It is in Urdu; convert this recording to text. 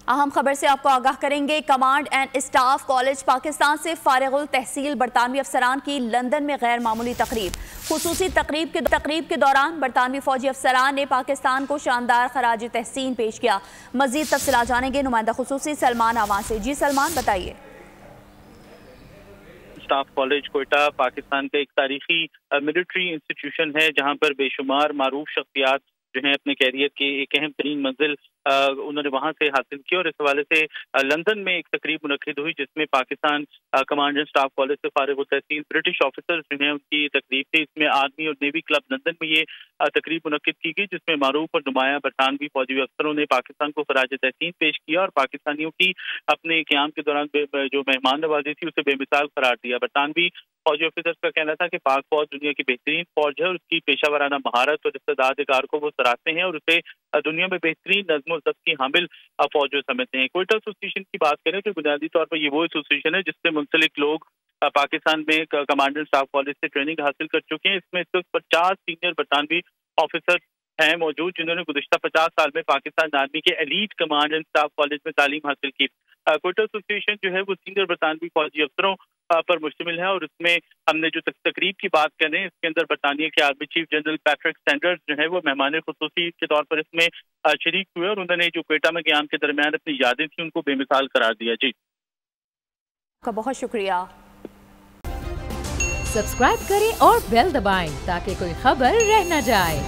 اہم خبر سے آپ کو آگاہ کریں گے۔ Command and staff college Pakistan سے فارغ التحصیل برطانوی افسران کی لندن میں غیر معمولی تقریب۔ خصوصی تقریب کے دوران برطانوی فوجی افسران نے پاکستان کو شاندار خراج تحسین پیش کیا۔ مزید تفصیلات جانیں گے نمائندہ خصوصی سلمان آوان سے۔ جی سلمان، بتائیے۔ اسٹاف کالج کوئٹہ پاکستان کا ایک تاریخی ملٹری انسٹیٹیوشن ہے، جہاں پر بے شمار معروف شخصیات جو ہیں اپنے کیریئر کی ایک اہم ترین منزل انہوں نے وہاں سے حاصل کی، اور اس حوالے سے لندن میں ایک تقریب منعقد ہوئی جس میں Pakistan command and staff college سے فارغ التحصیل برٹش آفیسرز جو ہیں ان کی تقریب تھی۔ اس میں آرمی اور نیوی کلب لندن میں یہ تقریب منعقد کی گئی، جس میں معروف اور نمایاں برطانوی فوجی افسروں نے پاکستان کو خراج تحسین پیش کیا اور پاکستانیوں کی اپنے قیام کے دوران جو مہمان نوازی تھی اسے بے مثال قرار دیا۔ برطانوی فوجی آفیسرز کا کہنا تھا کہ پاک فوج دنیا کی بہترین فوج ہے اور اس کی پیشہ ورانہ مہارت اور استعداد کار کو وہ سراہتے ہیں اور اسے دنیا میں بہترین نظم و ضبط کی حامل فوج سمجھتے ہیں۔ کوئٹہ ایسوسی ایشن کی بات کریں تو بنیادی طور پر یہ وہ ایسوسی ایشن ہے جس سے منسلک لوگ پاکستان میں کمانڈ اینڈ اسٹاف کالج سے ٹریننگ حاصل کر چکے ہیں۔ اس میں 50 سینئر برطانوی آفیسر ہیں موجود جنہوں نے گزشتہ 50 سال میں پاکستان آرمی کے elite command and staff college میں تعلیم حاصل کی۔ کوئٹہ ایسوسی ایشن جو ہے وہ سینئر برطانوی فوجی افسروں پر مشتمل ہے، اور اس میں ہم نے جو تقریب کی بات کریں اس کے اندر برطانیہ کے army chief general Patrick Sanders جو ہے وہ مہمان خصوصی کے طور پر اس میں شریک ہوئے، اور انہوں نے جو کوئٹہ میں قیام کے درمیان اپنی یادیں تھیں ان کو بے مثال قرار دیا۔ جی کا بہت شکریہ۔ سبسکرائب کریں اور بیل دبائیں تاکہ کوئی خبر رہ نہ جائے۔